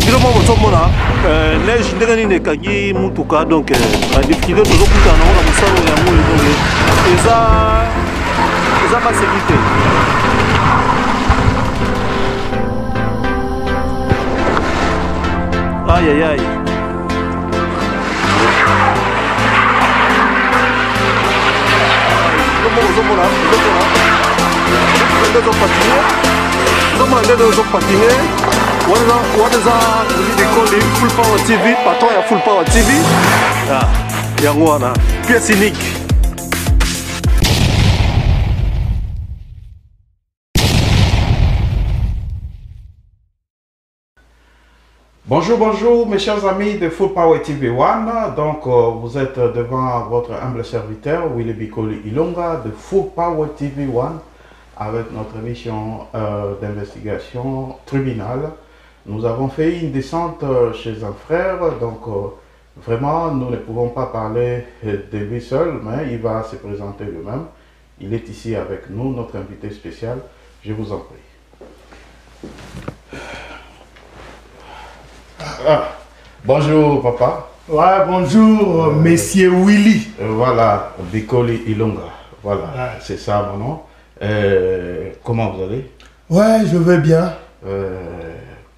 bino mo tomona neige ndengani ne kangi mutuka donc la difficulté de lokuta na ona musalo ya mo donc eza pas sécurité. Aïe aïe aïe. Full Power TV, patron ya Full Power TV. Yango wana pièce unique. Bonjour, bonjour mes chers amis de Full Power TV One. Donc vous êtes devant votre humble serviteur Willy Bikoli Ilonga de Full Power TV One avec notre émission d'investigation tribunal. Nous avons fait une descente chez un frère, donc vraiment nous ne pouvons pas parler de lui seul, mais il va se présenter lui-même. Il est ici avec nous, notre invité spécial. Je vous en prie. Bonjour papa. Ouais, bonjour monsieur Willy. Voilà, Bikoli Ilonga. Voilà, c'est ça mon nom. Comment vous allez? Ouais, je vais bien.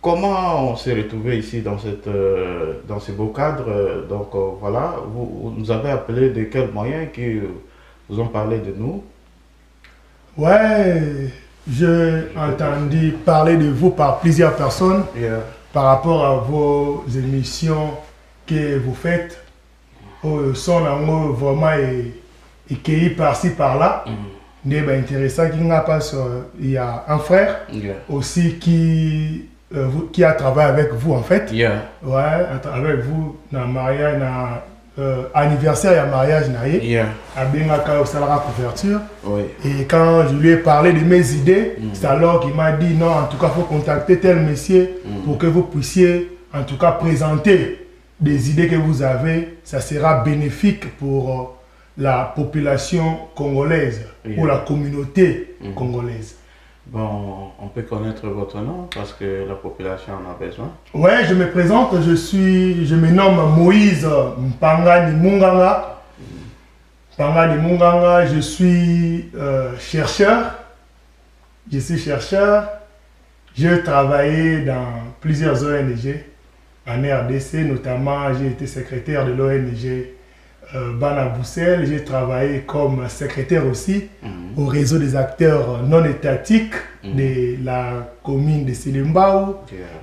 Comment on s'est retrouvé ici dans ce beau cadre? Donc voilà, vous nous avez appelé de quels moyens qui vous ont parlé de nous? Ouais, j'ai entendu parler de vous par plusieurs personnes. Yeah. Par rapport à vos émissions que vous faites, sont vraiment écueillis par-ci par-là. Intéressant il y a un frère aussi qui a travaillé avec vous en fait. Yeah. Ouais, avec vous dans mariage, anniversaire et mariage à Bengaka au Salara couverture. Oui. Et quand je lui ai parlé de mes idées, c'est alors qu'il m'a dit non, en tout cas il faut contacter tel monsieur pour que vous puissiez en tout cas présenter des idées que vous avez. Ça sera bénéfique pour la population congolaise, pour la communauté congolaise. Bon, on peut connaître votre nom parce que la population en a besoin. Ouais, je me présente, je me nomme Moïse Mpangani Munganga. Mpangani Munganga, je suis chercheur. Je suis chercheur. J'ai travaillé dans plusieurs ONG en RDC, notamment j'ai été secrétaire de l'ONG Bana Boussel. J'ai travaillé comme secrétaire aussi au réseau des acteurs non étatiques de la commune de Silimbaou.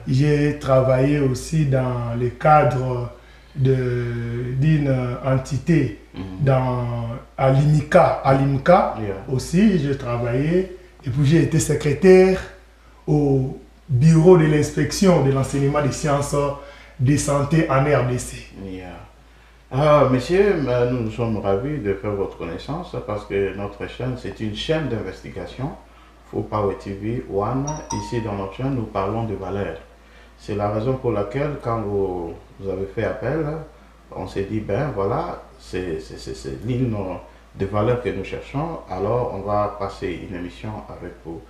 J'ai travaillé aussi dans le cadre d'une entité à l'IMCA aussi. J'ai travaillé et puis j'ai été secrétaire au bureau de l'inspection de l'enseignement des sciences de santé en RDC. Monsieur, nous sommes ravis de faire votre connaissance parce que notre chaîne, c'est une chaîne d'investigation, Full Power TV One. Ici, dans notre chaîne, nous parlons de valeurs. C'est la raison pour laquelle, quand vous avez fait appel, on s'est dit, ben voilà, c'est l'une des valeurs que nous cherchons, alors on va passer une émission avec vous.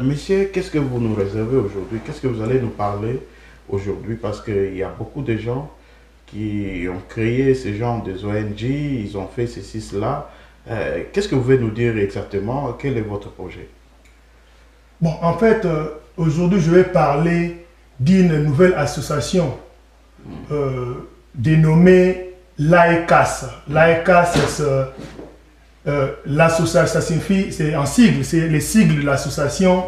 Monsieur, qu'est-ce que vous nous réservez aujourd'hui? Qu'est-ce que vous allez nous parler aujourd'hui? Parce qu'il y a beaucoup de gens qui ont créé ce genre de ONG, ils ont fait ceci, cela. Qu'est-ce que vous pouvez nous dire exactement? Quel est votre projet? Bon, en fait, aujourd'hui, je vais parler d'une nouvelle association dénommée l'AECAS. l'AECAS, l'association, ça signifie, c'est un sigle, c'est les sigles de l'association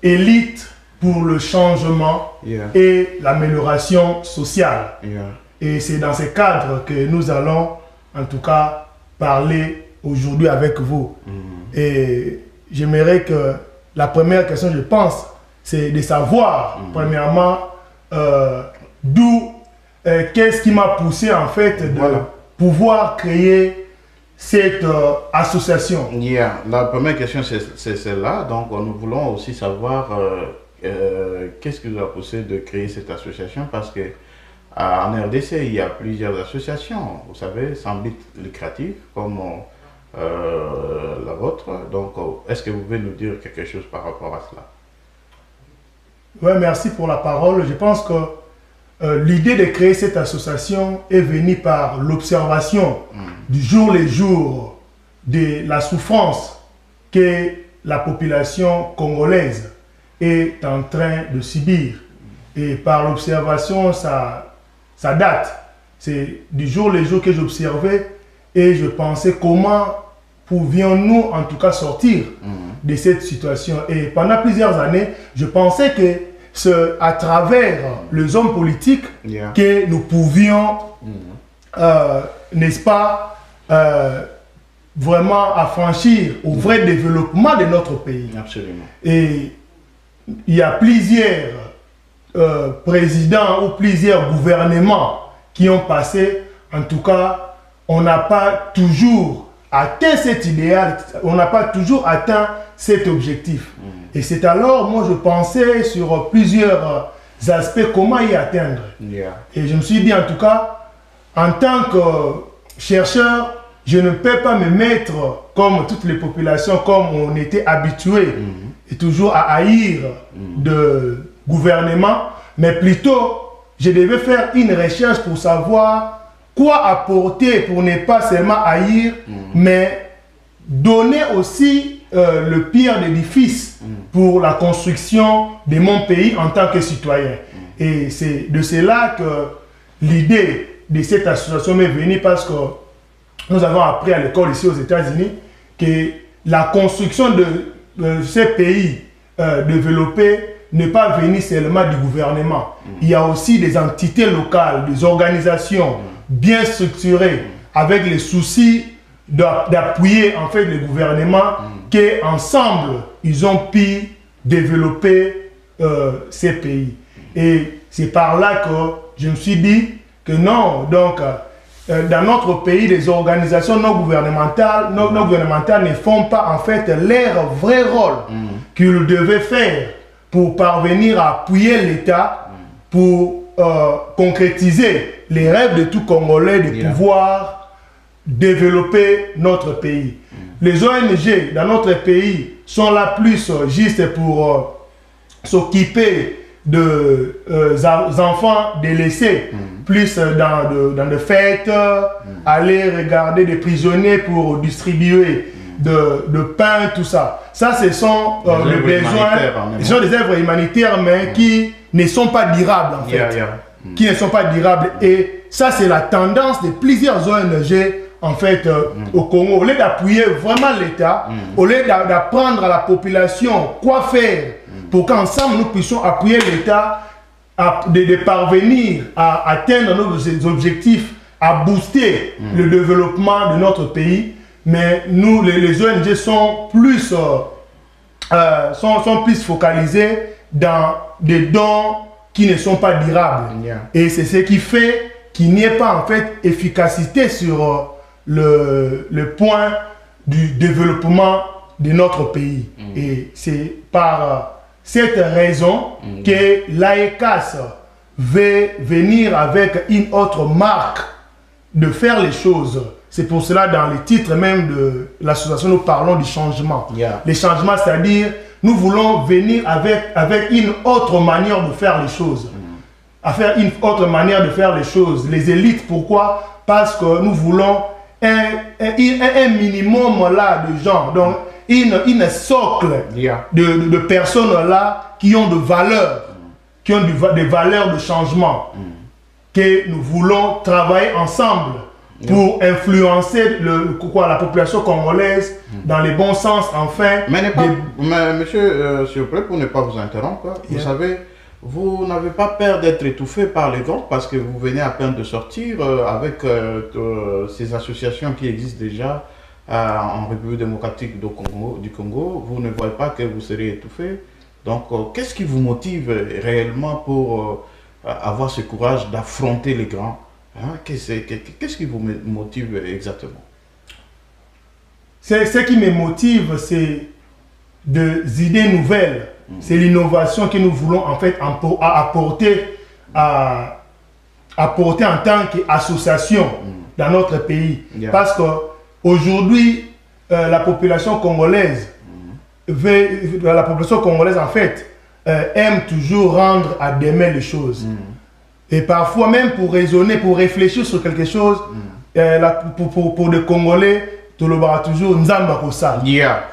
Élite pour le changement et l'amélioration sociale. Et c'est dans ce cadre que nous allons, en tout cas, parler aujourd'hui avec vous. Et j'aimerais que la première question, je pense, c'est de savoir, premièrement, qu'est-ce qui m'a poussé, en fait, de pouvoir créer cette association. La première question, c'est celle-là. Donc, nous voulons aussi savoir qu'est-ce qui vous a poussé de créer cette association, parce que en RDC, il y a plusieurs associations, vous savez, sans but lucratif, comme la vôtre. Donc, est-ce que vous pouvez nous dire quelque chose par rapport à cela? Ouais, merci pour la parole. Je pense que l'idée de créer cette association est venue par l'observation du jour le jour de la souffrance que la population congolaise est en train de subir. Et par l'observation, ça date. C'est du jour le jour que j'observais et je pensais comment pouvions-nous en tout cas sortir de cette situation. Et pendant plusieurs années, je pensais que c'est à travers les hommes politiques que nous pouvions, n'est-ce pas, vraiment affranchir au vrai développement de notre pays. Absolument. Et il y a plusieurs présidents ou plusieurs gouvernements qui ont passé. En tout cas, on n'a pas toujours atteint cet idéal, on n'a pas toujours atteint cet objectif. Et c'est alors, moi, je pensais sur plusieurs aspects, comment y atteindre. Et je me suis dit, en tout cas, en tant que chercheur, je ne peux pas me mettre comme toutes les populations, comme on était habitué, et toujours à haïr de gouvernement, mais plutôt, je devais faire une recherche pour savoir quoi apporter pour ne pas seulement haïr, mais donner aussi le pire d'édifice pour la construction de mon pays en tant que citoyen. Et c'est de cela que l'idée de cette association m'est venue, parce que nous avons appris à l'école ici aux États-Unis que la construction de ces pays développés n'est pas venue seulement du gouvernement. Il y a aussi des entités locales, des organisations bien structurées, avec les soucis d'appuyer en fait le gouvernement, qu'ensemble ils ont pu développer ces pays. Et c'est par là que je me suis dit que non, donc dans notre pays, les organisations non gouvernementales, ne font pas en fait leur vrai rôle qu'ils devaient faire pour parvenir à appuyer l'État, pour concrétiser les rêves de tout Congolais de pouvoir développer notre pays. Les ONG dans notre pays sont là plus juste pour s'occuper de enfants délaissés, plus dans des fêtes, aller regarder des prisonniers pour distribuer de pain, tout ça. Ça, ce sont les besoins, ce sont des œuvres humanitaires, mais qui ne sont pas durables en fait. Qui ne sont pas durables. Et ça, c'est la tendance de plusieurs ONG en fait au Congo. Au lieu d'appuyer vraiment l'État, au lieu d'apprendre à la population quoi faire pour qu'ensemble nous puissions appuyer l'État de parvenir à atteindre nos objectifs, à booster le développement de notre pays. Mais nous, les ONG sont plus focalisés dans des dons qui ne sont pas durables. Et c'est ce qui fait qu'il n'y ait pas en fait efficacité sur le point du développement de notre pays. Et c'est par cette raison que l'AECAS veut venir avec une autre marque de faire les choses. C'est pour cela, dans le titre même de l'association, nous parlons du changement. Les changements, c'est-à-dire, nous voulons venir avec une autre manière de faire les choses. À faire une autre manière de faire les choses. Les élites, pourquoi? Parce que nous voulons un minimum là de gens. Donc, une socle de personnes là qui ont de valeurs, qui ont des valeurs de changement, que nous voulons travailler ensemble pour influencer la population congolaise dans le bon sens, enfin. Mais monsieur, s'il vous plaît, pour ne pas vous interrompre, vous savez, vous n'avez pas peur d'être étouffé par les groupes parce que vous venez à peine de sortir avec ces associations qui existent déjà en République démocratique du Congo. Vous ne voyez pas que vous serez étouffé. Donc, qu'est-ce qui vous motive réellement pour avoir ce courage d'affronter les grands? Qu'est-ce qui vous motive exactement? Ce qui me motive, c'est des idées nouvelles. C'est l'innovation que nous voulons en fait apporter en tant qu'association dans notre pays. Parce qu'aujourd'hui, la population congolaise en fait aime toujours rendre à demain les choses. Et parfois même pour raisonner, pour réfléchir sur quelque chose, pour des Congolais, tu le verras toujours Nzamba Kosala.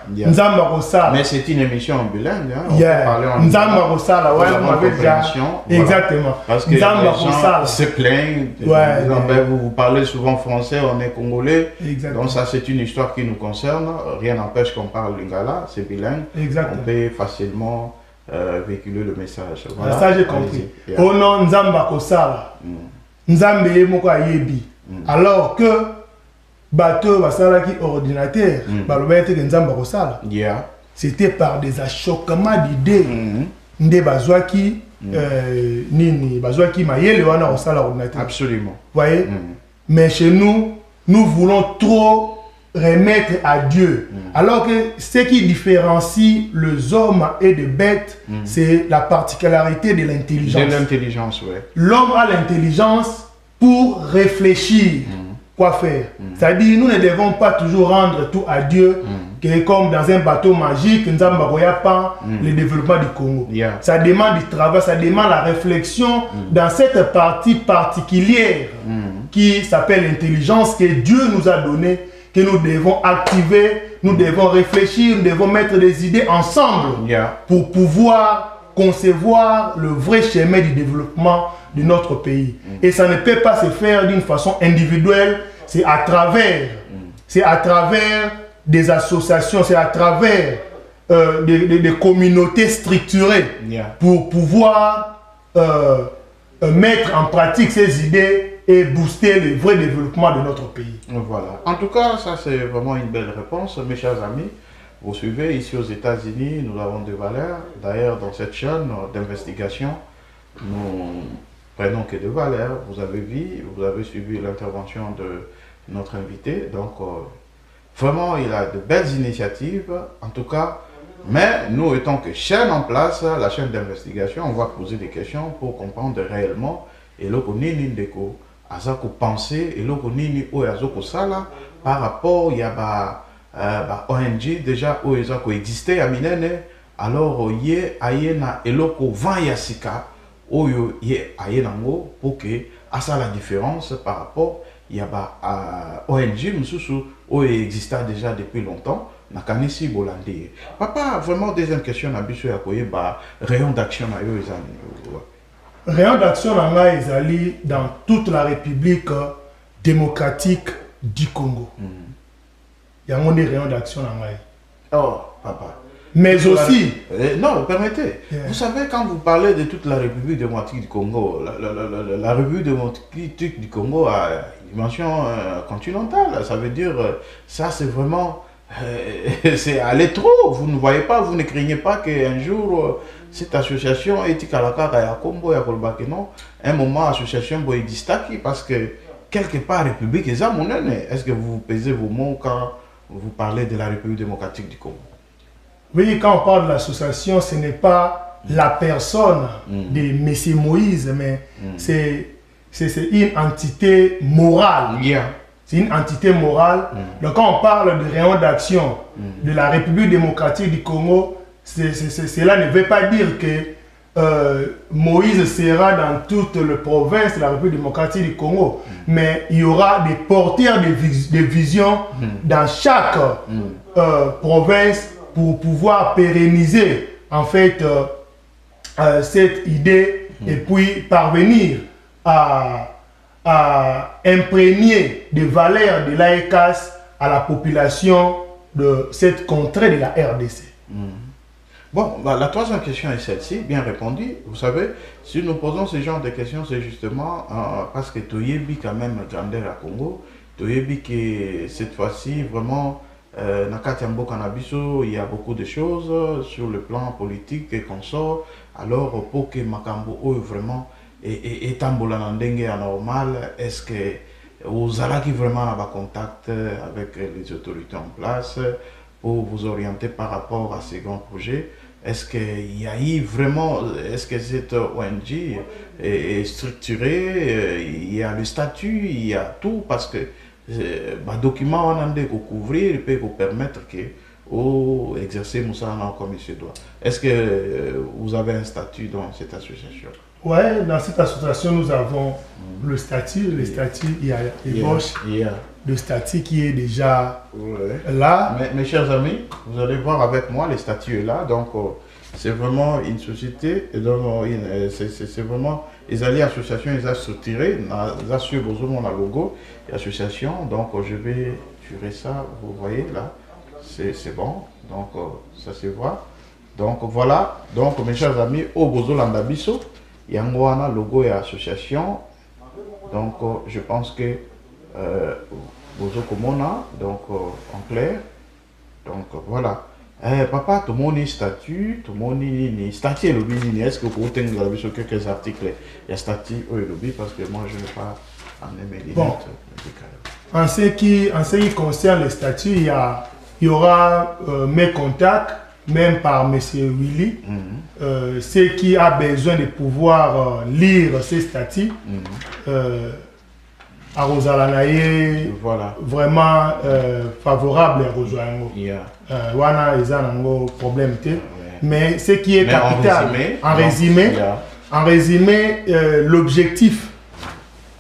Nzamba Kosala. Mais c'est une émission bilingue. Hein? On peut parler en Nzamba Kosala, ouais, on avait déjà. Exactement. Parce que Nzamba Kosala se plaignent. Vous parlez souvent français, on est congolais. Exactement. Donc ça, c'est une histoire qui nous concerne. Rien n'empêche qu'on parle lingala, c'est bilingue. Exactement. On peut facilement véhiculer le message. Voilà. Ça, j'ai compris. Oh non, Nzamba Kosala. Nzambe Moko Ayebi. Alors que bateau basalaki ordinateur c'était par des achoppements d'idées nde bazwaki nini bazwaki mayele wana osala ordinateur. Absolument. Voyez. Mais chez nous voulons trop remettre à Dieu, alors que ce qui différencie les hommes et les bêtes, c'est la particularité de l'intelligence. De l'intelligence, oui. L'homme a l'intelligence pour réfléchir. Quoi faire. C'est-à-dire, nous ne devons pas toujours rendre tout à Dieu, que comme dans un bateau magique, nous n'avons pas le développement du Congo. Ça demande du travail, ça demande la réflexion dans cette partie particulière qui s'appelle l'intelligence que Dieu nous a donnée, que nous devons activer, nous devons réfléchir, nous devons mettre des idées ensemble pour pouvoir concevoir le vrai chemin du développement de notre pays. Et ça ne peut pas se faire d'une façon individuelle, c'est à travers des associations, c'est à travers des communautés structurées pour pouvoir mettre en pratique ces idées et booster le vrai développement de notre pays. Voilà. En tout cas, ça c'est vraiment une belle réponse, mes chers amis. Vous suivez, ici aux États-Unis, nous avons des valeurs. D'ailleurs, dans cette chaîne d'investigation, nous prenons que des valeurs. Vous avez vu, vous avez suivi l'intervention de notre invité. Donc, vraiment, il a de belles initiatives. En tout cas, mais nous étant que chaîne en place, la chaîne d'investigation, on va poser des questions pour comprendre réellement. Et là, on est n'indéco, à ça qu'on pensait, et là, on est ou à ça qu'on sala par rapport, il y a ONG déjà où ils ont existé à Minene, alors il y a ayena eloko 20 yasika oyo ye ayenango pour que à ça la différence par rapport il y a ONG mususu où exista déjà depuis longtemps na kanisi bolandi. Papa, vraiment deuxième question na biso ya koye ba rayon d'action na yo ezali. Rayon d'action na nga ezali dans toute la République démocratique du Congo. Il y a un rayon d'action dans la. Oh, papa. Mais aussi... non, permettez. Vous savez, quand vous parlez de toute la République démocratique du Congo, la République démocratique du Congo a une dimension continentale. Ça veut dire, ça c'est vraiment... c'est aller trop. Vous ne voyez pas, vous ne craignez pas qu'un jour, cette association éthique à la carte à Combo et à Kolbakeno, un moment, association va exister parce que quelque part, République est à mon âne. Est-ce que vous pesez vos mots quand vous parlez de la République démocratique du Congo? Oui, quand on parle de l'association, ce n'est pas la personne de M. Moïse, mais c'est une entité morale. C'est une entité morale. Donc quand on parle de rayon d'action de la République démocratique du Congo, cela ne veut pas dire que Moïse sera dans toute la province de la République démocratique du Congo, mais il y aura des porteurs de vision dans chaque province pour pouvoir pérenniser en fait cette idée et puis parvenir à imprégner des valeurs de l'AECAS à la population de cette contrée de la RDC. Bon, la troisième question est celle-ci, bien répondue. Vous savez, si nous posons ce genre de questions, c'est justement parce que Toyebi quand même grandeur à Congo, Toyebi que cette fois-ci, vraiment, Nakatiambo Kanabiso, il y a beaucoup de choses sur le plan politique et consort. Alors, pour que Makambo vraiment est tambolanandenge anormal, est-ce que vous allez vraiment avoir contact avec les autorités en place pour vous orienter par rapport à ces grands projets? Est-ce qu'il y a eu vraiment, est-ce que cette ONG est structurée, il y a le statut, il y a tout, parce que les documents on a couvrir peut vous permettre que ou exercer Moussa comme il se doit. Est-ce que vous avez un statut dans cette association? Oui, dans cette association, nous avons le statut. Le statut, il y a ébauche. Le statut qui est déjà là. Mes chers amis, vous allez voir avec moi, le statut est là. Donc, c'est vraiment une société. C'est vraiment, ils allaient association, ils ont structuré, ils ont suivi mon logo, association. Donc, je vais tirer ça, vous voyez là, c'est bon. Donc, ça se voit. Donc, voilà. Donc, mes chers amis, au Bozo Landabiso, il y a un logo et association. Donc, je pense que Bozo Komona, donc en clair. Donc, voilà. Papa, tout le monde est statut, tout le monde est statut et lobby. Est-ce que vous pouvez vous sur quelques articles? Il y a statut et lobby parce que moi, je ne vais pas amener mes limites. Bon. En ce qui concerne les statuts, il y aura mes contacts, même par M. Willy. Ceux qui a besoin de pouvoir lire ces statuts, à Rosalanaye, vraiment favorable à Rosalango. Wana ils ont un problème. Mais ce qui est capital, en résumé, l'objectif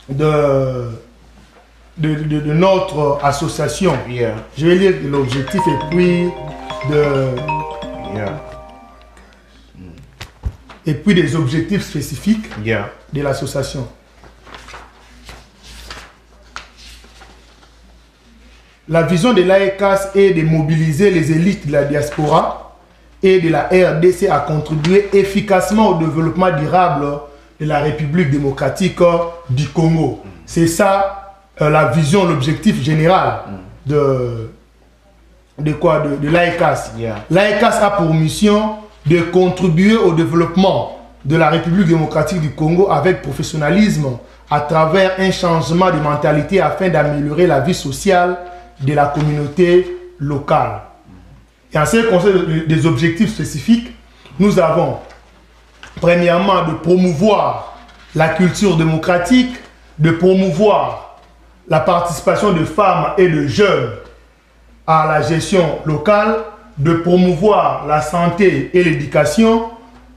de notre association, je vais lire l'objectif et puis et puis des objectifs spécifiques de l'association. La vision de l'AECAS est de mobiliser les élites de la diaspora et de la RDC à contribuer efficacement au développement durable de la République démocratique du Congo. C'est ça la vision, l'objectif général de l'AECAS. L'AECAS a pour mission de contribuer au développement de la République démocratique du Congo avec professionnalisme à travers un changement de mentalité afin d'améliorer la vie sociale de la communauté locale. Et en ce qui concerne des objectifs spécifiques, nous avons premièrement de promouvoir la culture démocratique, de promouvoir la participation de femmes et de jeunes à la gestion locale, de promouvoir la santé et l'éducation,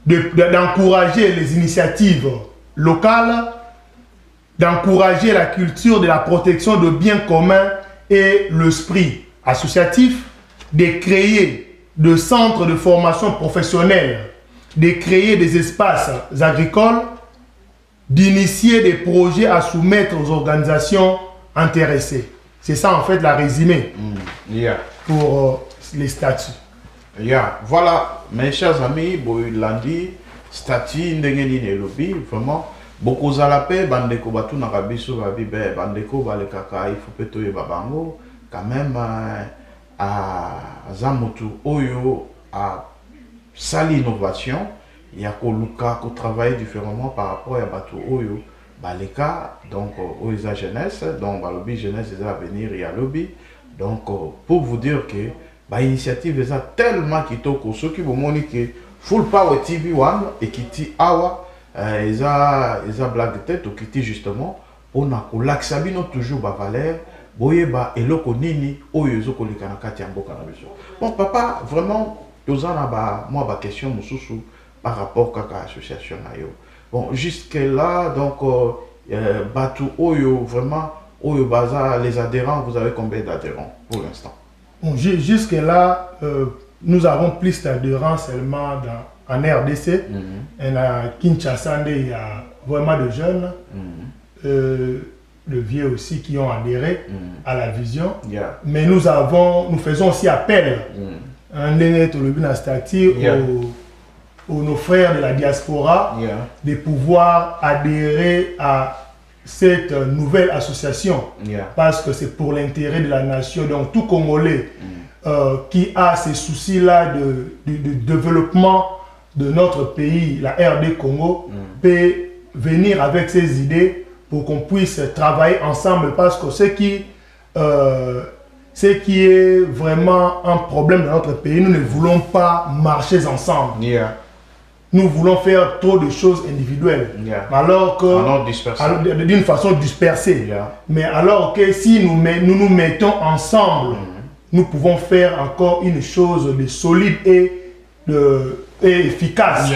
d'encourager les initiatives locales, d'encourager la culture de la protection de biens communs et l'esprit associatif, de créer des centres de formation professionnelle, de créer des espaces agricoles, d'initier des projets à soumettre aux organisations intéressées. C'est ça en fait la résumé pour les statuts. Voilà, mes chers amis, Boyulandi, statut ndengeni ne lobby, vraiment. Beaucoup zalapé, bandeko batu nakabiso babibe, bandeko balekaka, il faut peto ye babango, quand même à Zamotu Oyo, à sali innovation, il y a koluka ko travailler différemment par rapport à Batu Oyo, baleka, donc Oisa jeunesse, donc balobi jeunesse ils à venir, il y a lobby, donc pour vous dire que bah initiative est tellement kitoko, ceux qui vont moniquer full power TV one et qui ti awa. Ils ont blague tête ou qui justement on a l'axabino toujours ba valeur boyeba eloko nini oyo ko likana kati mboka na biso. Bon papa vraiment tozana ba moi ba question mususu par rapport à l'association na yo. Bon jusque là donc batu oyo vraiment oyo baza les adhérents, vous avez combien d'adhérents pour l'instant? Bon, jusque là nous avons plus d'adhérents seulement en RDC, et à Kinshasa, il y a vraiment de jeunes, de vieux aussi qui ont adhéré à la vision. Mais nous faisons aussi appel à nos frères de la diaspora de pouvoir adhérer à cette nouvelle association parce que c'est pour l'intérêt de la nation. Donc tout Congolais qui a ces soucis-là de développement de notre pays, la RD Congo, peut venir avec ses idées pour qu'on puisse travailler ensemble parce que ce qui est vraiment un problème dans notre pays, nous ne voulons pas marcher ensemble. Nous voulons faire trop de choses individuelles, alors que d'une façon dispersée. Mais alors que si nous nous mettons ensemble nous pouvons faire encore une chose de solide et efficace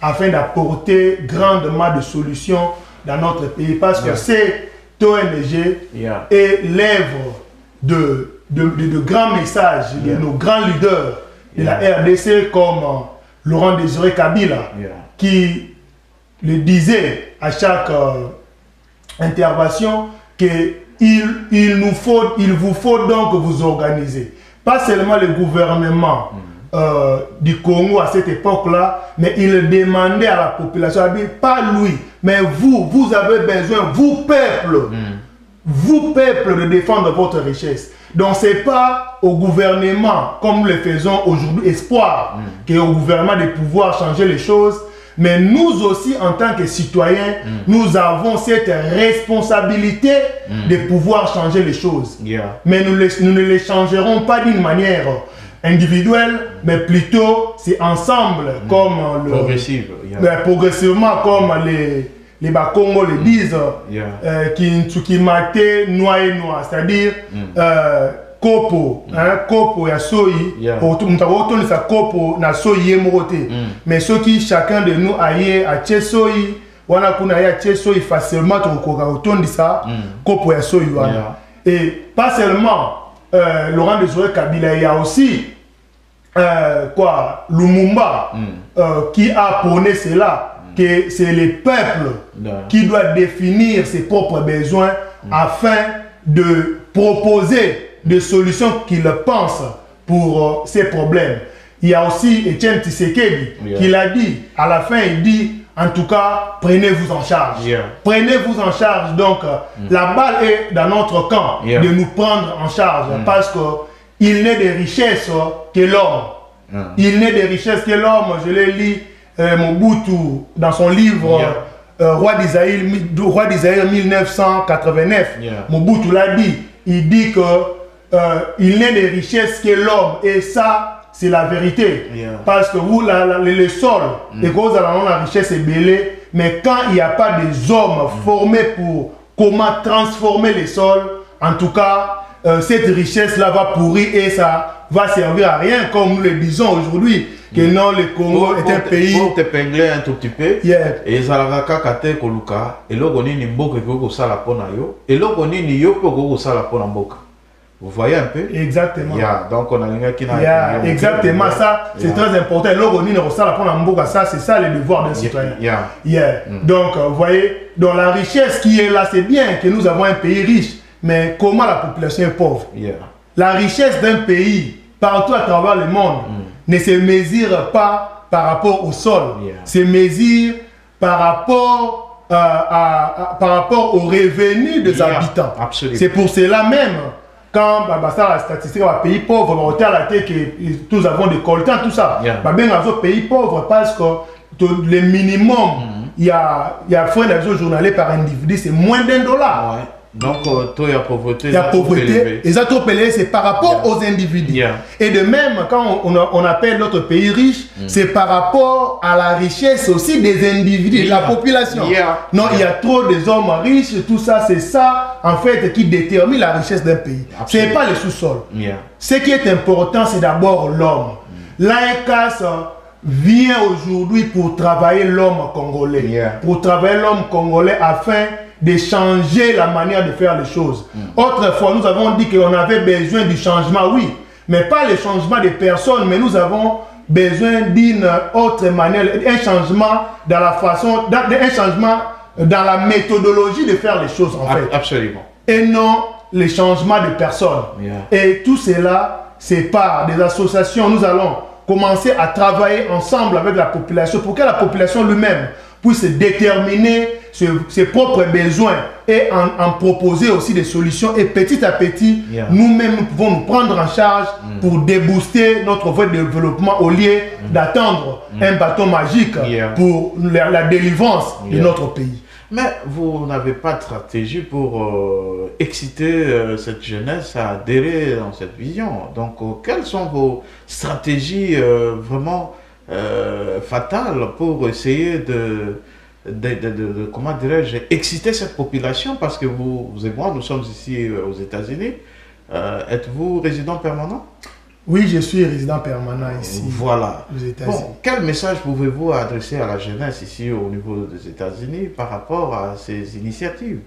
afin d'apporter grandement de solutions dans notre pays. Parce que cette ONG est l'œuvre de grands messages de nos grands leaders de la RDC comme Laurent Désiré Kabila qui le disait à chaque intervention qu'il vous faut donc vous organiser. Pas seulement le gouvernement du Congo à cette époque-là, mais il demandait à la population, pas lui, mais vous avez besoin, vous peuple, de défendre votre richesse. Donc ce n'est pas au gouvernement, comme nous le faisons aujourd'hui, espoir, qu'au gouvernement de pouvoir changer les choses, mais nous aussi, en tant que citoyens, nous avons cette responsabilité de pouvoir changer les choses. Mais nous ne les changerons pas d'une manière individuelle, mais plutôt c'est ensemble, comme progressivement, comme les Bakongo le disent, qui maté noir et noir, c'est-à-dire kopo, kopo ya soyi, on sa kopo na soyi yemote. Mais ceux qui chacun de nous aille à tche soyi, wana kuna ya tche soyi facilement to koka otondi sa kopo ya soyi wana. Et pas seulement Laurent Désiré Kabila, il y a aussi Lumumba qui a prôné cela, que c'est le peuple qui doit définir ses propres besoins afin de proposer des solutions qu'il pense pour ces problèmes. Il y a aussi Etienne Tshisekedi qui l'a dit, à la fin il dit, en tout cas, prenez-vous en charge. Prenez-vous en charge, donc la balle est dans notre camp de nous prendre en charge parce qu'il n'est de richesse que l'homme. Il n'est de richesse que l'homme, je l'ai lu, Mobutu dans son livre Roi d'Isaïe 1989, Mobutu l'a dit, il dit que il n'est de richesse que l'homme, et ça c'est la vérité, parce que vous le sol et cause la richesse est belée, mais quand il n'y a pas des hommes formés pour comment transformer les sols, en tout cas cette richesse là va pourrir et ça va servir à rien, comme nous le disons aujourd'hui. Que non, le Congo est un pays. Pour te pingler un tout petit peu, et Zalaka Kate Koluka, et l'ogoni ni mboka koko sala pona yo, et l'ogoni ni yo koko sala pona mboka. Vous voyez un peu? Exactement. Donc on a l'ingé qui n'a exactement ça, c'est très important. L'ogoni ne sala pona mboka, ça c'est ça le devoir d'un citoyen. Donc vous voyez, dans la richesse qui est là, c'est bien que nous avons un pays riche, mais comment la population est pauvre? La richesse d'un pays, partout à travers le monde, ne se mesure pas par rapport au sol, se mesure par rapport, par rapport aux revenus des habitants. C'est pour cela même, quand la statistique va pays pauvre, on va la tête que nous avons des coltans, tout ça. Bien dans un pays pauvre parce que le minimum, il y a frais d'avion journalier par individu, c'est moins d'$1. Donc, il y a pauvreté. Il y a pauvreté. Et ça, c'est par rapport aux individus. Et de même, quand on appelle notre pays riche, c'est par rapport à la richesse aussi des individus, de la population. Non, il y a trop des hommes riches, tout ça, c'est ça, en fait, qui détermine la richesse d'un pays. Ce n'est pas le sous-sol. Ce qui est important, c'est d'abord l'homme. L'AECAS vient aujourd'hui pour travailler l'homme congolais. Pour travailler l'homme congolais afin de changer la manière de faire les choses. Autrefois, nous avons dit qu'on avait besoin du changement, oui, mais pas le changement des personnes, mais nous avons besoin d'une autre manière, un changement dans la façon, un changement dans la méthodologie de faire les choses, en fait. Absolument. Et non les changements de personnes. Et tout cela, c'est par des associations. Nous allons commencer à travailler ensemble avec la population pour que la population lui-même puisse déterminer ses propres besoins et en proposer aussi des solutions. Et petit à petit, nous-mêmes, nous pouvons nous prendre en charge pour débooster notre voie de développement au lieu d'attendre un bâton magique pour la délivrance de notre pays. Mais vous n'avez pas de stratégie pour exciter cette jeunesse à adhérer dans cette vision. Donc, quelles sont vos stratégies vraiment fatales pour essayer comment dirais-je, exciter cette population? Parce que vous et moi, nous sommes ici aux États-Unis. Êtes-vous résident permanent? Oui, je suis résident permanent ici. Voilà. Aux États-Unis. Bon, quel message pouvez-vous adresser à la jeunesse ici au niveau des États-Unis par rapport à ces initiatives?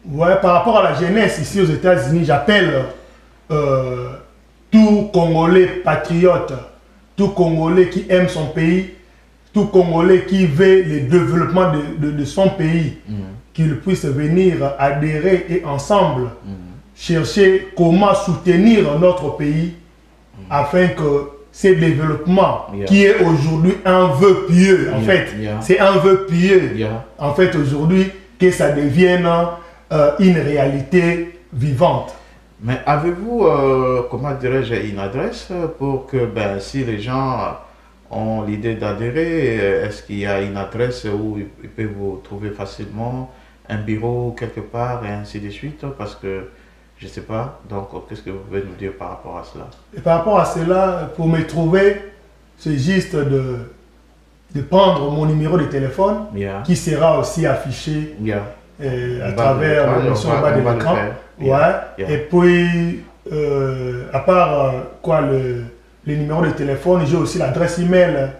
Ouais, par rapport à la jeunesse ici aux États-Unis, j'appelle tout Congolais patriote, tout Congolais qui aime son pays, tout Congolais qui veut le développement de son pays, qu'il puisse venir adhérer et ensemble chercher comment soutenir notre pays afin que ce développement qui est aujourd'hui un vœu pieux, en fait, c'est un vœu pieux, en fait aujourd'hui, que ça devienne une réalité vivante. Mais avez-vous, comment dirais-je, une adresse pour que si les gens ont l'idée d'adhérer, est-ce qu'il y a une adresse où ils peuvent vous trouver facilement, un bureau quelque part et ainsi de suite? Parce que je ne sais pas, donc qu'est-ce que vous pouvez nous dire par rapport à cela? Et par rapport à cela, pour me trouver, c'est juste de prendre mon numéro de téléphone qui sera aussi affiché à travers l'émission au bas de l'écran. Et puis, à part le numéro de téléphone, j'ai aussi l'adresse email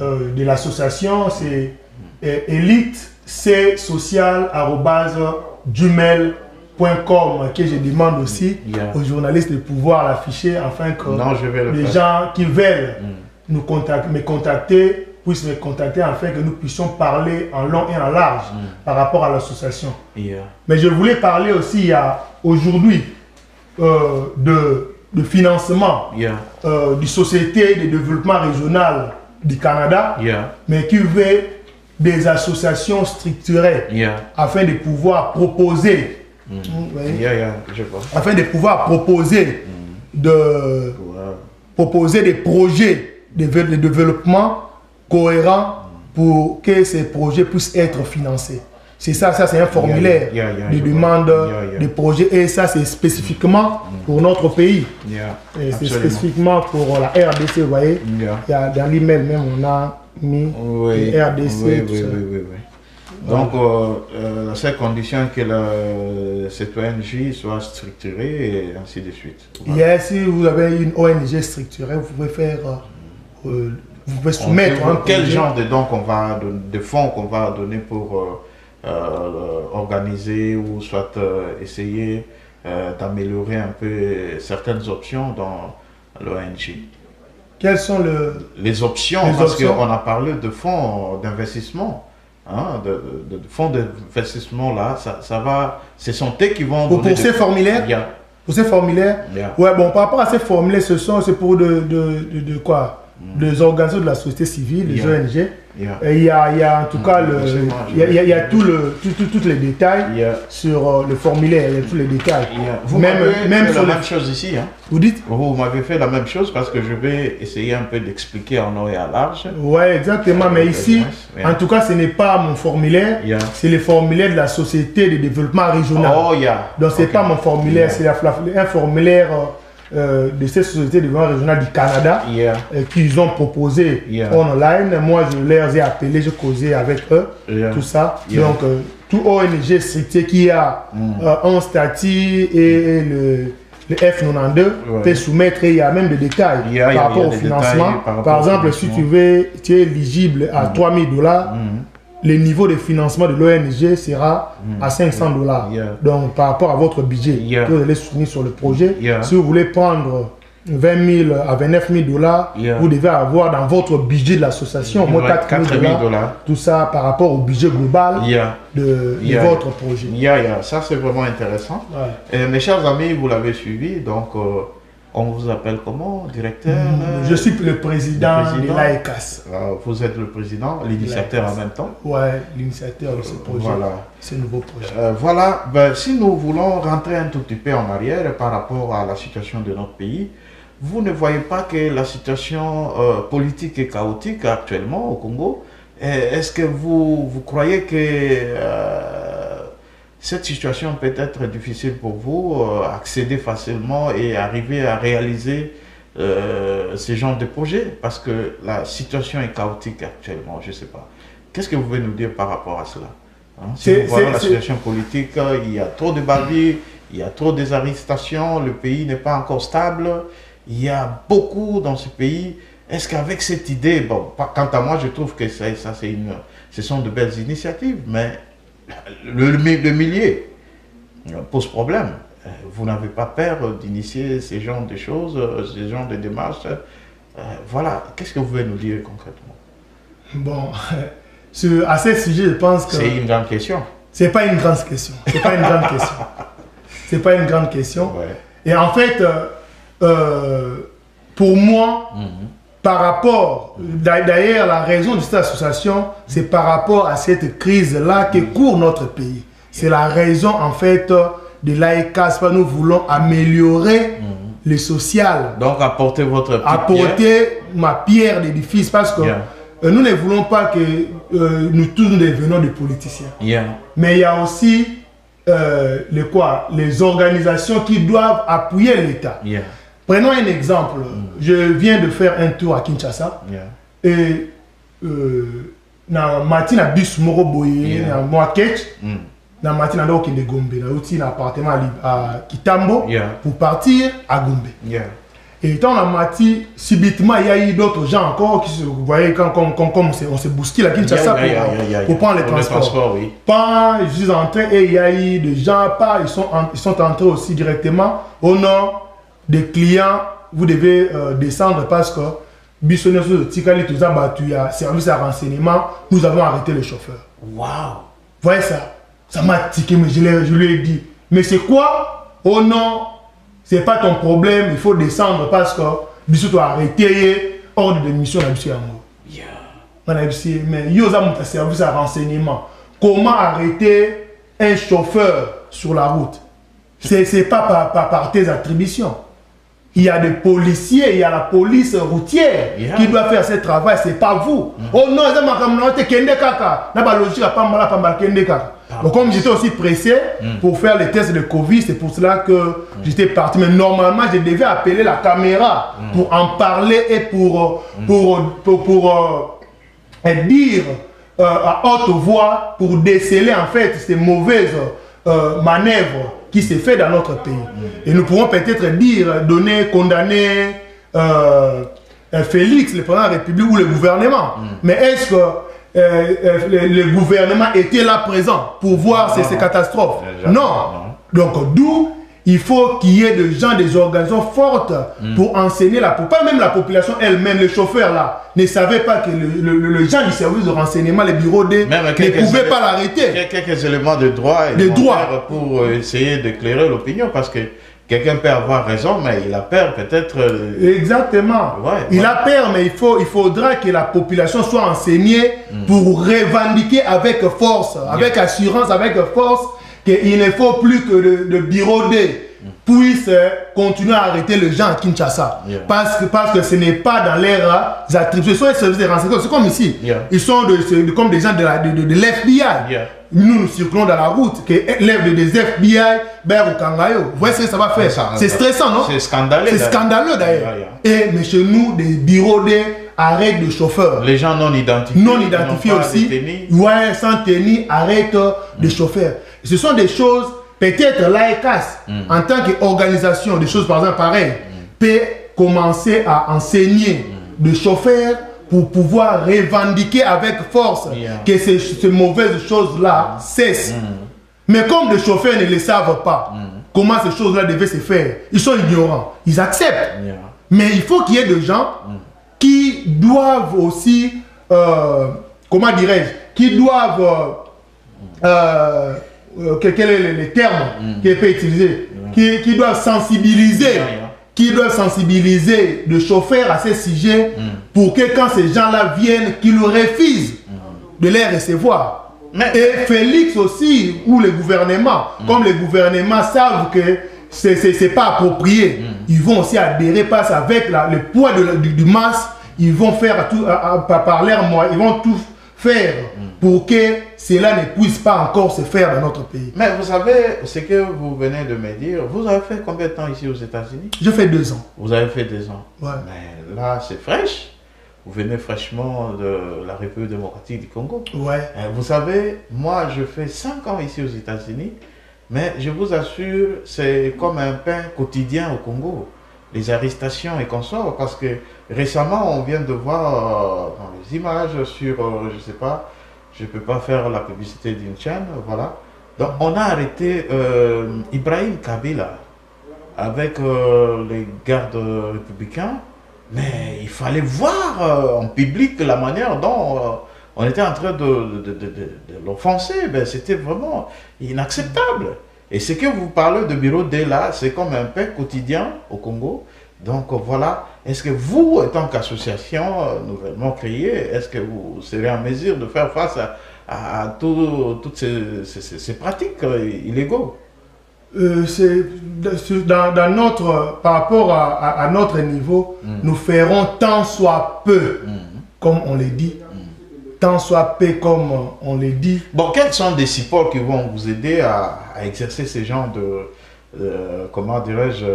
de l'association, c'est elitesocial@gmail.com que je demande aussi aux journalistes de pouvoir l'afficher afin que les gens qui veulent me contacter puissent me contacter afin que nous puissions parler en long et en large par rapport à l'association. Mais je voulais parler aussi aujourd'hui de financement de société de développement régional du Canada, mais qui veut des associations structurées afin de pouvoir proposer afin de pouvoir proposer des projets de développement cohérents pour que ces projets puissent être financés. C'est ça, c'est un formulaire de demande de projets et ça c'est spécifiquement pour notre pays. Et c'est spécifiquement pour la RDC, vous voyez. Dans l'email même on a mis RDC. Donc, la seule condition que cette ONG soit structurée et ainsi de suite. Voilà. Si vous avez une ONG structurée, vous pouvez faire, vous pouvez soumettre quel genre de fonds qu'on va donner pour organiser ou soit essayer d'améliorer un peu certaines options dans l'ONG. Quelles sont les options? Parce qu'on a parlé de fonds d'investissement. De fonds d'investissement là, ça va, ce sont eux qui vont pour ces formulaires. Pour ces formulaires, ouais, bon, par rapport à ces formulaires, c'est pour des organisations de la société civile, les ONG. Et il y a en tout cas il y a tous les détails sur le formulaire, il y a tous les détails. Vous même fait la même chose ici, hein? Vous dites? Vous m'avez fait la même chose parce que je vais essayer un peu d'expliquer en long et à large. Ouais, exactement, mais ici, en tout cas, ce n'est pas mon formulaire, c'est le formulaire de la société de développement régional. Donc c'est pas mon formulaire, c'est un formulaire de ces sociétés de développement régional du Canada qu'ils ont proposé online. Moi, je les ai appelés, j'ai causé avec eux, tout ça. Donc, tout ONG structuré qui a un statut et le F92 peut soumettre, il y a même des détails par rapport au financement. Par exemple, si tu es éligible à $3000, le niveau de financement de l'ONG sera à $500. Donc, par rapport à votre budget que vous allez soutenir sur le projet, si vous voulez prendre 20 000 à 29 000 $, vous devez avoir dans votre budget de l'association au moins 4 000 $. Tout ça par rapport au budget global de votre projet. Ça, c'est vraiment intéressant. Mes chers amis, vous l'avez suivi, donc on vous appelle comment? Directeur? Je suis le président de l'AECAS. Vous êtes le président, l'initiateur en même temps? Ouais, l'initiateur de ce projet, ce nouveau projet. Voilà, si nous voulons rentrer un tout petit peu en arrière par rapport à la situation de notre pays, vous ne voyez pas que la situation politique est chaotique actuellement au Congo? Est-ce que vous croyez que cette situation peut être difficile pour vous, accéder facilement et arriver à réaliser ce genre de projet? Parce que la situation est chaotique actuellement, je ne sais pas. Qu'est-ce que vous pouvez nous dire par rapport à cela? Si vous voyez la situation politique, il y a trop de bavures, il y a trop des arrestations, le pays n'est pas encore stable, il y a beaucoup dans ce pays. Est-ce qu'avec cette idée, bon, quant à moi, je trouve que ce sont de belles initiatives, mais le millier pose problème. Vous n'avez pas peur d'initier ces genres de choses, ces genres de démarches. Voilà, qu'est-ce que vous pouvez nous dire concrètement? Bon, à ce sujet, je pense que... C'est une grande question. C'est pas une grande question. C'est pas une grande question. C'est pas une grande question. Ouais. Et en fait, pour moi, par rapport, d'ailleurs, la raison de cette association, c'est par rapport à cette crise-là que court notre pays. C'est la raison, en fait, de l'AECAS. Nous voulons améliorer le social. Donc, apporter votre petite apporter ma pierre d'édifice, parce que nous ne voulons pas que nous tous nous devenons des politiciens. Mais il y a aussi les organisations qui doivent appuyer l'État. Prenons un exemple. Je viens de faire un tour à Kinshasa. Et na matina bus moko boye na Mwakech. Na matina ndo kende Gombe. Na outi na appartement à Kitambo pour partir à Gombe. Et dans la mati, subitement, il y a eu d'autres gens encore qui se voyaient comme on se bouscule à Kinshasa pour prendre les transports. Pas juste entré et il y a eu des gens, ils sont entrés aussi directement au nom des clients. Vous devez descendre parce que Bissonnet sur le Tikali, tout ça, battu à service à renseignement, nous avons arrêté le chauffeur. Waouh! Vous voyez ça? Ça m'a tiqué, mais je lui ai dit, mais c'est quoi? Oh non! C'est pas ton problème, il faut descendre parce que Bissou doit arrêter ordre de mission à Bissou mais il y a un service à renseignement. Comment arrêter un chauffeur sur la route? C'est pas par tes attributions. Il y a des policiers, il y a la police routière qui doit faire ce travail, c'est pas vous. Oh non, c'est ma communauté kende kaka. N'a pas logique à pas kende kaka. Donc comme j'étais aussi pressé pour faire les tests de Covid, c'est pour cela que j'étais parti. Mais normalement, je devais appeler la caméra pour en parler et pour dire à haute voix, pour déceler en fait ces mauvaises manœuvres qui s'est fait dans notre pays. Et nous pourrons peut-être dire, condamner Félix, le président de la République ou le gouvernement. Mais est-ce que le gouvernement était là présent pour voir ces catastrophes? Non. Donc d'où il faut qu'il y ait des gens, des organisations fortes pour enseigner pas même la population elle-même, les chauffeurs là, ne savaient pas que le gens du service de renseignement, les bureaux D, ne pouvaient pas l'arrêter. Quelques éléments de droit pour essayer d'éclairer l'opinion, parce que quelqu'un peut avoir raison, mais il a peur peut-être... Exactement. Il a peur, mais il faudra que la population soit enseignée pour revendiquer avec force, avec assurance, avec force, qu'il ne faut plus que le bureau D puisse continuer à arrêter les gens à Kinshasa. Parce que ce n'est pas dans leurs attributions. Ils sont des services de renseignement. C'est comme ici. Ils sont comme des gens de l'FBI. Nous circulons dans la route, que lève des FBI, Ber ou Kangayo. Vous voyez ce que ça va faire? C'est stressant, non? C'est scandaleux. C'est scandaleux d'ailleurs. Mais chez nous, des bureaux D arrêtent de chauffeurs. Les gens non identifiés. Non identifiés aussi. Ouais, sans tenue, arrêtent de chauffeurs. Ce sont des choses, peut-être l'AECAS, en tant qu'organisation, des choses par exemple pareilles, peut commencer à enseigner de chauffeurs pour pouvoir revendiquer avec force que ces mauvaises choses-là cessent. Mais comme les chauffeurs ne le savent pas, comment ces choses-là devaient se faire, ils sont ignorants, ils acceptent. Mais il faut qu'il y ait des gens qui doivent aussi, comment dirais-je, qui doivent... quel est le terme qu'il peut utiliser, qui doivent sensibiliser, le chauffeur à ces sujets pour que quand ces gens-là viennent, qu'ils refusent de les recevoir. Et Félix aussi, ou le gouvernement, comme les gouvernements savent que c'est pas approprié, ils vont aussi adhérer parce qu'avec le poids du masse, ils vont faire tout par l'air, ils vont tout faire pour que cela ne puisse pas encore se faire dans notre pays. Mais vous savez, ce que vous venez de me dire, vous avez fait combien de temps ici aux États-Unis? Je fais 2 ans. Vous avez fait 2 ans? Ouais. Mais là, c'est fraîche. Vous venez fraîchement de la République démocratique du Congo. Ouais. Vous savez, moi, je fais 5 ans ici aux États-Unis, Mais je vous assure, c'est comme un pain quotidien au Congo. Les arrestations et consorts, parce que récemment, on vient de voir dans les images sur, je sais pas, je peux pas faire la publicité d'une chaîne, voilà. Donc, on a arrêté Ibrahim Kabila avec les gardes républicains, mais il fallait voir en public la manière dont on était en train de l'offenser. Ben, c'était vraiment inacceptable. Et ce que vous parlez de bureau D là, c'est comme un pain quotidien au Congo. Donc voilà, est-ce que vous, en tant qu'association nouvellement créée, est-ce que vous serez en mesure de faire face à toutes ces pratiques illégaux? Dans notre, par rapport à notre niveau, nous ferons tant soit peu, comme on le dit, tant soit peu comme on le dit. Bon, quels sont des supports qui vont vous aider à exercer ce genre de, comment dirais-je,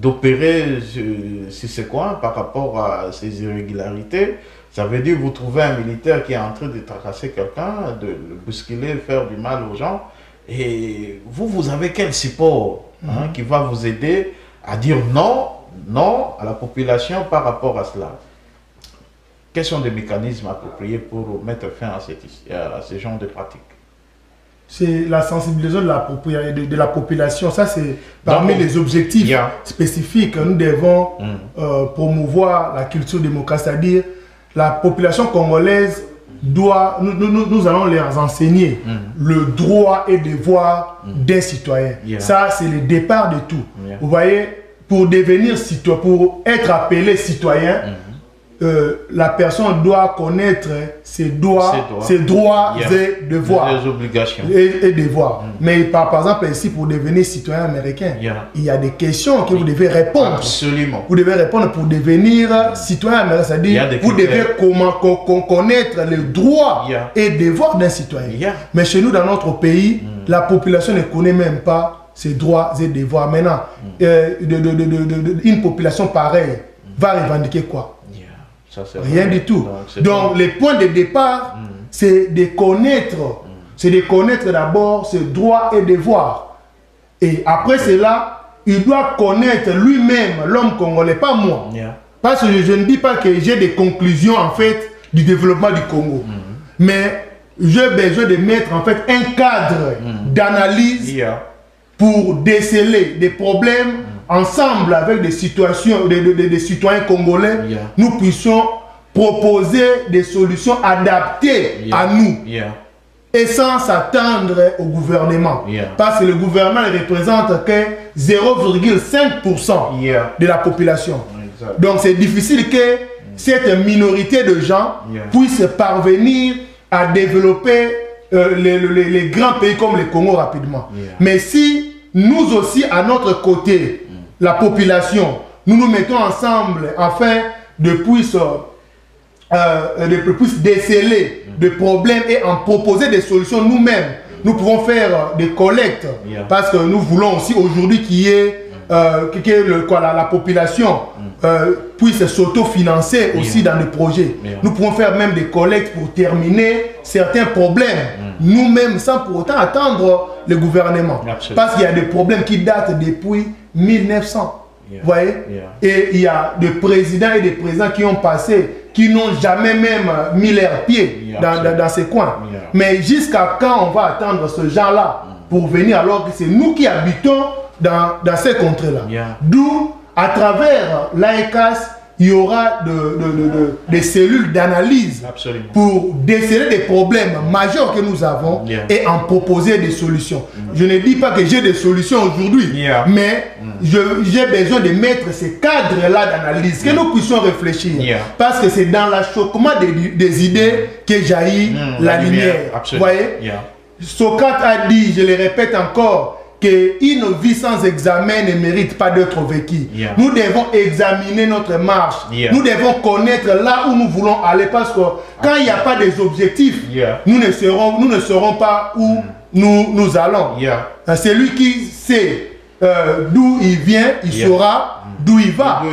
d'opérer sur ce coin par rapport à ces irrégularités? Ça veut dire que vous trouvez un militaire qui est en train de tracasser quelqu'un, de le bousculer, faire du mal aux gens. Et vous avez quel support qui va vous aider à dire non à la population par rapport à cela? Quels sont les mécanismes appropriés pour mettre fin à ce genre de pratiques? C'est la sensibilisation de la population. Ça, c'est parmi les objectifs spécifiques. Nous devons promouvoir la culture démocratique, c'est-à-dire la population congolaise doit, nous allons leur enseigner le droit et devoir des citoyens. Ça, c'est le départ de tout. Vous voyez, pour devenir citoyen, pour être appelé citoyen, la personne doit connaître ses droits et devoirs. Les obligations. Et devoirs. Mais par exemple, ici, pour devenir citoyen américain, il y a des questions que vous devez répondre. Absolument. Vous devez répondre pour devenir citoyen américain. C'est-à-dire, vous devez connaître les droits et devoirs d'un citoyen. Mais chez nous, dans notre pays, la population ne connaît même pas ses droits et devoirs. Maintenant, une population pareille va revendiquer quoi? Rien du tout. Donc, le point de départ, c'est de connaître. C'est de connaître d'abord ses droits et devoirs. Et après cela, il doit connaître lui-même, l'homme congolais, pas moi. Parce que je ne dis pas que j'ai des conclusions, en fait, du développement du Congo. Mais j'ai besoin de mettre, en fait, un cadre d'analyse pour déceler des problèmes. Ensemble avec des situations, des citoyens congolais, nous puissions proposer des solutions adaptées à nous et sans s'attendre au gouvernement. Parce que le gouvernement ne représente que 0,5% de la population. Donc c'est difficile que cette minorité de gens puisse parvenir à développer les grands pays comme le Congo rapidement. Mais si nous aussi, à notre côté, la population, nous nous mettons ensemble afin de puisse déceler des problèmes et en proposer des solutions nous-mêmes. Nous pouvons faire des collectes parce que nous voulons aussi aujourd'hui qu'il y ait la population puisse s'autofinancer aussi dans des projets. Nous pouvons faire même des collectes pour terminer certains problèmes nous-mêmes sans pour autant attendre le gouvernement. Parce qu'il y a des problèmes qui datent depuis 1900. Vous voyez? Et il y a des présidents et des présidents qui ont passé, qui n'ont jamais même mis leurs pieds dans ces coins. Mais jusqu'à quand on va attendre ce genre-là pour venir alors que c'est nous qui habitons dans ces contrées-là? D'où, à travers l'AECAS, il y aura des cellules d'analyse pour déceler des problèmes majeurs que nous avons et en proposer des solutions. Je ne dis pas que j'ai des solutions aujourd'hui, mais j'ai besoin de mettre ces cadres-là d'analyse, que nous puissions réfléchir. Parce que c'est dans l'achoppement des idées que jaillit la lumière. Vous voyez? Socrate a dit, je le répète encore, qu'une vie sans examen ne mérite pas d'être vécue. Nous devons examiner notre marche. Nous devons connaître là où nous voulons aller parce que quand il n'y a pas des objectifs, nous ne saurons pas où nous allons. Celui qui sait d'où il vient, il saura d'où il va.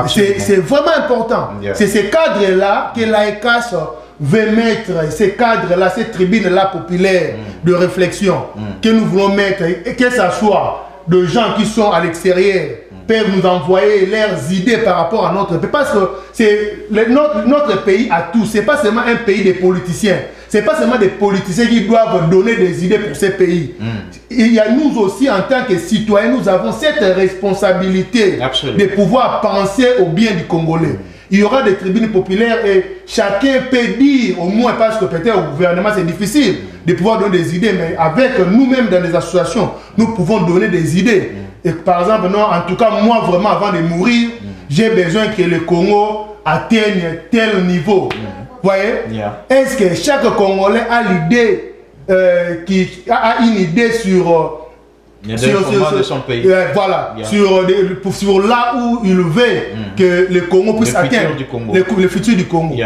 C'est vraiment important. C'est ces cadres-là que l'AECAS veut mettre ces cadres-là, ces tribunes-là populaires de réflexion que nous voulons mettre, et que ce soit de gens qui sont à l'extérieur, peuvent nous envoyer leurs idées par rapport à notre pays. Parce que c'est notre pays à tous. Ce n'est pas seulement un pays des politiciens. Ce n'est pas seulement des politiciens qui doivent donner des idées pour ces pays. Il y a nous aussi, en tant que citoyens, nous avons cette responsabilité de pouvoir penser au bien du Congolais. Il y aura des tribunes populaires et chacun peut dire, au moins parce que peut-être au gouvernement c'est difficile de pouvoir donner des idées, mais avec nous-mêmes dans les associations, nous pouvons donner des idées. Et par exemple, non, en tout cas, moi vraiment avant de mourir, j'ai besoin que le Congo atteigne tel niveau. Vous voyez? Est-ce que chaque Congolais a l'idée, qui a une idée sur de son pays. Voilà, sur là où il veut que le Congo puisse atteindre le futur du Congo.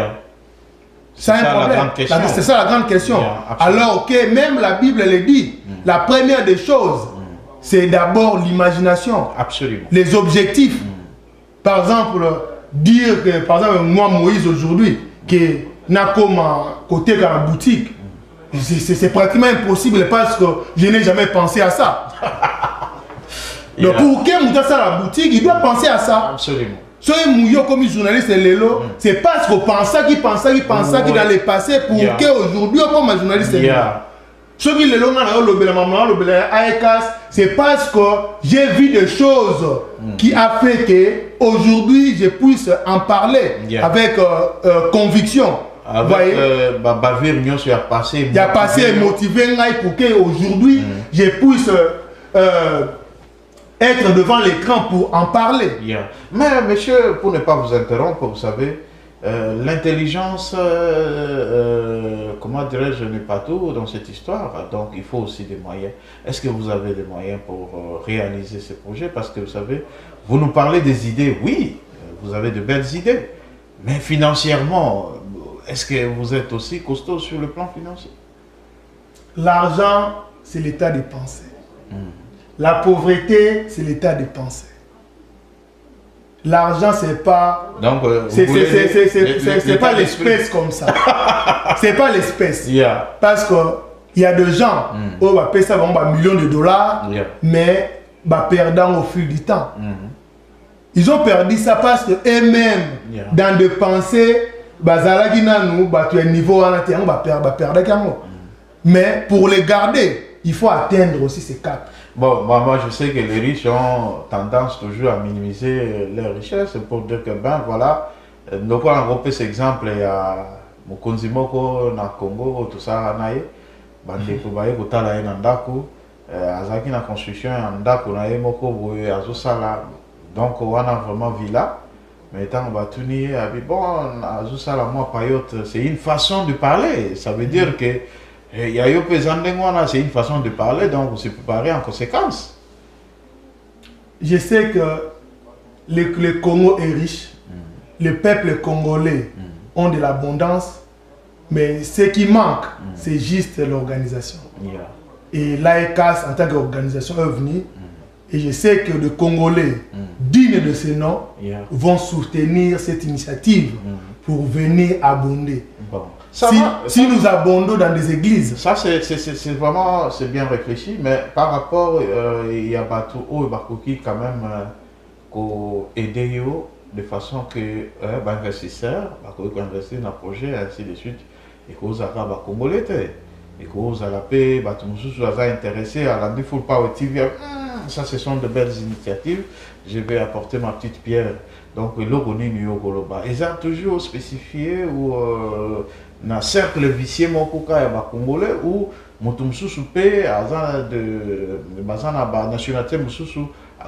C'est un problème. C'est ça la grande question. Alors que même la Bible le dit, la première des choses, c'est d'abord l'imagination. Absolument. Les objectifs. Par exemple, dire que, par exemple, moi, Moïse, aujourd'hui, que n'a comme côté dans la boutique, c'est pratiquement impossible parce que je n'ai jamais pensé à ça. Donc pour que Mouta ça la boutique, il doit penser à ça. Absolument. Soyez mouillot comme journaliste Lelo, c'est parce qu'on pense ça, qu'il pense ça, qu'il pense ça, qu'il dans le passé pour qu'aujourd'hui, comme un journaliste Lelo. Ce qui Lelo c'est parce que j'ai vu des choses qui a fait que aujourd'hui je puisse en parler avec conviction. Avec il y a passé motivé pour que aujourd'hui je puisse être devant l'écran pour en parler. Mais monsieur, pour ne pas vous interrompre, vous savez, l'intelligence, comment dirais-je, n'est pas tout dans cette histoire, donc il faut aussi des moyens. Est-ce que vous avez des moyens pour réaliser ces projets? Parce que vous savez, vous nous parlez des idées, oui, vous avez de belles idées, mais financièrement, est-ce que vous êtes aussi costaud sur le plan financier? L'argent, c'est l'état des pensées. La pauvreté, c'est l'état des pensées. L'argent, c'est pas... Donc, c'est pas l'espèce comme ça. C'est pas l'espèce. Parce qu'il y a des gens qui ont payé ça millions de dollars, mais perdant au fil du temps. Ils ont perdu ça parce qu'eux-mêmes, dans des pensées, mais pour les garder, il faut atteindre aussi ces caps. Bon, moi je sais que les riches ont tendance toujours à minimiser leurs richesses pour dire que ben voilà, donc on a repris cet exemple, il y a Mokonzi Moko na Congo, tout ça, naïe, bande kubaye kutala na ndaku, azaki na construction na ndaku naïe Moko boye azosala, donc on a vraiment villa. Mais tant qu'on va tourner, bon, azosala moi payote, c'est une façon de parler, ça veut dire que c'est une façon de parler, donc on se préparer en conséquence. Je sais que le Congo est riche, le peuple congolais ont de l'abondance, mais ce qui manque, c'est juste l'organisation. Et l'AECAS, en tant qu'organisation, est venue, et je sais que les Congolais, dignes de ce nom, vont soutenir cette initiative pour venir abonder. Bon. Si nous abondons dans des églises. Ça, c'est vraiment bien réfléchi, mais par rapport, il y a Batou et Bakoki quand même aider de façon que les investisseurs investir dans le projet, ainsi de suite, et que vous avez Congolais, et que vous avez intéressé à la Full Power TV. Ça, ce sont de belles initiatives. Je vais apporter ma petite pierre. Donc, ils ont toujours spécifié ou dans le cercle vicieux congolais où Motumsusu pe de nationalité Mususu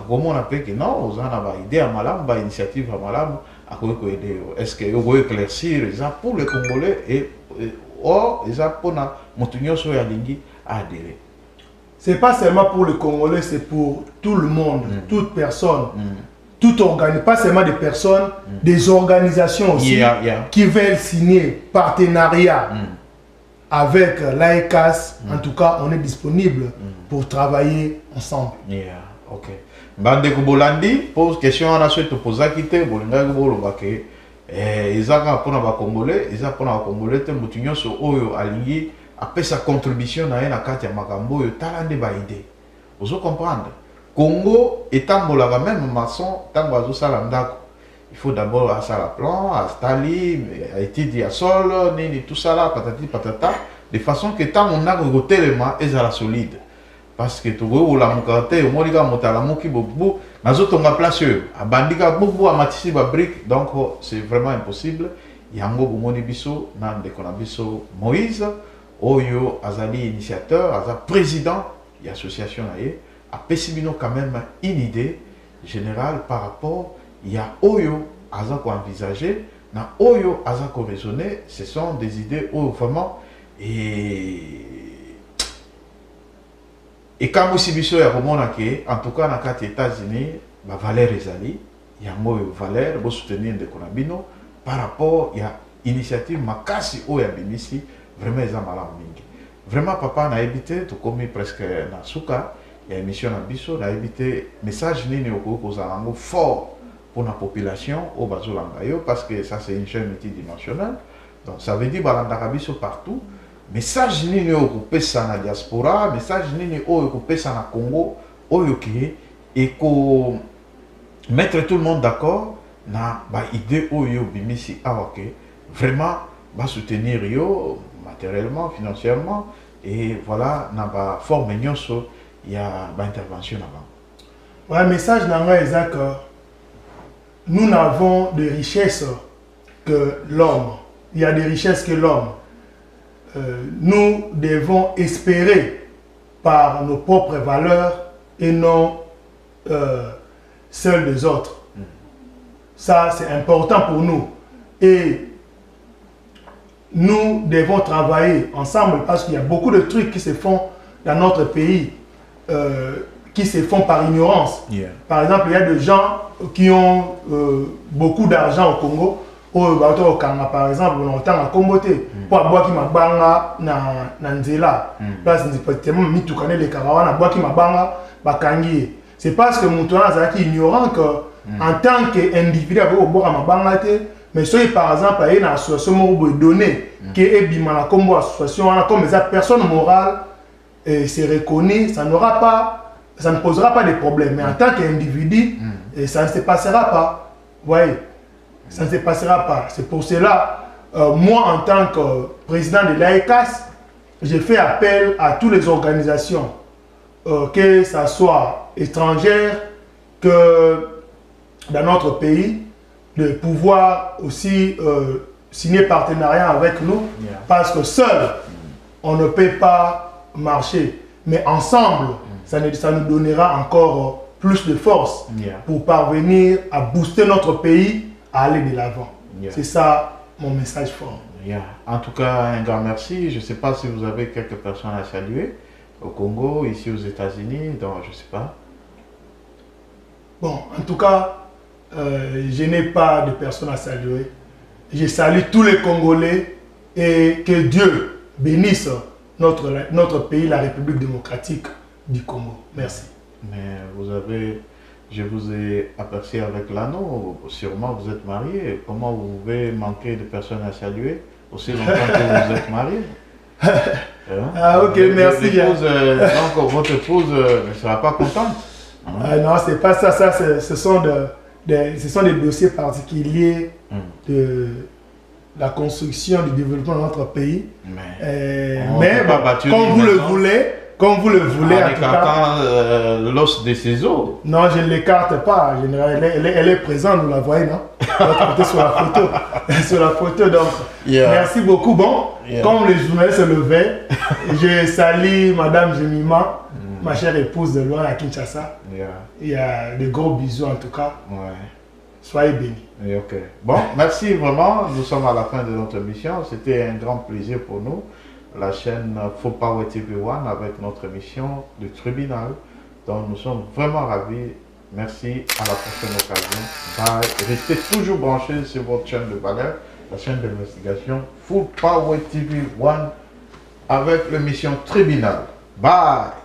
comment on appelle que non, on a idée à malam, initiative à malam, à quoi aider. Est-ce que vous éclaircir ça pour les Congolais et ça pour Motunyo Soyalingi à adhérer? C'est pas seulement pour les Congolais, c'est pour tout le monde, toute personne. Tout organisme, pas seulement des personnes, des organisations aussi qui veulent signer partenariat avec l'AECAS. En tout cas, on est disponible pour travailler ensemble. Ok. Bande Kubolandi pose question à la suite de poser quitter Bolinga Kubolobake ils ont pour les Congolais, ils ont pour les Congolais, ils ont sur Oyo aligné après sa contribution à la carte de Makambo, ils ont des idées. Vous comprenez? Congo étant même maçon, tant il faut d'abord à ça la plan, à Stali, à étudier à sol, tout ça là, patati patata, de façon que tant on a regoté les mains, ils sont solides. Parce que tu vois, la moukarate, au moins, il y a la mouki beaucoup, mais autres on a place, à bandiga beaucoup, à matisser ma brique, donc c'est vraiment impossible. Il y a un gros moni biso, nan de konabiso Moïse, Oyo, Azali initiateur, Azali président de l'association, a Pessibino quand même une idée générale par rapport. Il y a Oyo Azako envisagé, na Oyo Azako raisonné, ce sont des idées vraiment et comme aussi biso ya komona ke en tout cas na kati États-Unis ba valeur ezali ya moyo valeur bo soutenir de konabino par rapport ya initiative makasi oyo ya bimisi vraiment eza malamu mingi vraiment papa na évité to komi presque na suka ya émission na biso na évité message nini okoko kozala ngo fort pour la population au Bazolangayo parce que ça c'est une chaîne multidimensionnelle. Donc ça veut dire Balandarabiso partout. Message nini occupé ça na diaspora, message nini occupé ça na Congo, oyoki et ko mettre tout le monde d'accord na ba idée oyo bimisi ok vraiment va soutenir yo matériellement, financièrement et voilà na ba forme nyonso il y a ba intervention là-bas. Ouais, message nanga ezak nous n'avons de richesses que l'homme. Il y a des richesses que l'homme. Nous devons espérer par nos propres valeurs et non celles des autres. Ça, c'est important pour nous. Et nous devons travailler ensemble parce qu'il y a beaucoup de trucs qui se font dans notre pays qui se font par ignorance. Yeah. Par exemple, il y a des gens qui ont beaucoup d'argent au Congo. Par exemple, on entend à Komboté. Pour avoir qui m'a banga na nzela. Place tellement mis tout connaît les caravanes, bois qui m'a banga bakangi. C'est parce que mon tournage est ignorant que en tant qu'individu avec au bois ma banga mais soyez par exemple à une association donnée qui est bimana comme association comme ça personne morale c'est reconnu, ça n'aura pas. Ça ne posera pas de problème, mais en tant qu'individu, ça ne se passera pas. Vous voyez, ça ne se passera pas. C'est pour cela, moi, en tant que président de l'AECAS, j'ai fait appel à toutes les organisations, que ce soit étrangères, que dans notre pays, de pouvoir aussi signer partenariat avec nous, parce que seul, on ne peut pas marcher, mais ensemble, ça nous donnera encore plus de force pour parvenir à booster notre pays, à aller de l'avant. C'est ça mon message fort. En tout cas, un grand merci. Je ne sais pas si vous avez quelques personnes à saluer au Congo, ici aux États-Unis, donc je ne sais pas. Bon, en tout cas, je n'ai pas de personnes à saluer. Je salue tous les Congolais et que Dieu bénisse notre pays, la République démocratique du Congo. Merci. Mais je vous ai aperçu avec l'anneau, sûrement vous êtes marié. Comment vous pouvez manquer de personnes à saluer aussi longtemps que vous êtes marié? Ah ok, merci. Donc votre épouse ne sera pas contente? Non, c'est pas ça. Ce sont des dossiers particuliers de la construction, du développement de notre pays. Mais comme vous le voulez, en tout cas, l'os de ses os. Non, je ne l'écarte pas. Elle est présente, vous la voyez, non? L'autre côté sur la photo. Sur la photo, donc. Merci beaucoup. Bon, comme les journalistes se levaient, je salue Madame Jemima, ma chère épouse de loin à Kinshasa. Il y a de gros bisous en tout cas. Soyez bénis. Bon, merci vraiment. Nous sommes à la fin de notre émission. C'était un grand plaisir pour nous. La chaîne Full Power TV One avec notre émission du tribunal. Donc nous sommes vraiment ravis. Merci, à la prochaine occasion. Bye. Restez toujours branchés sur votre chaîne de valeur, la chaîne d'investigation Full Power TV One avec l'émission tribunal. Bye.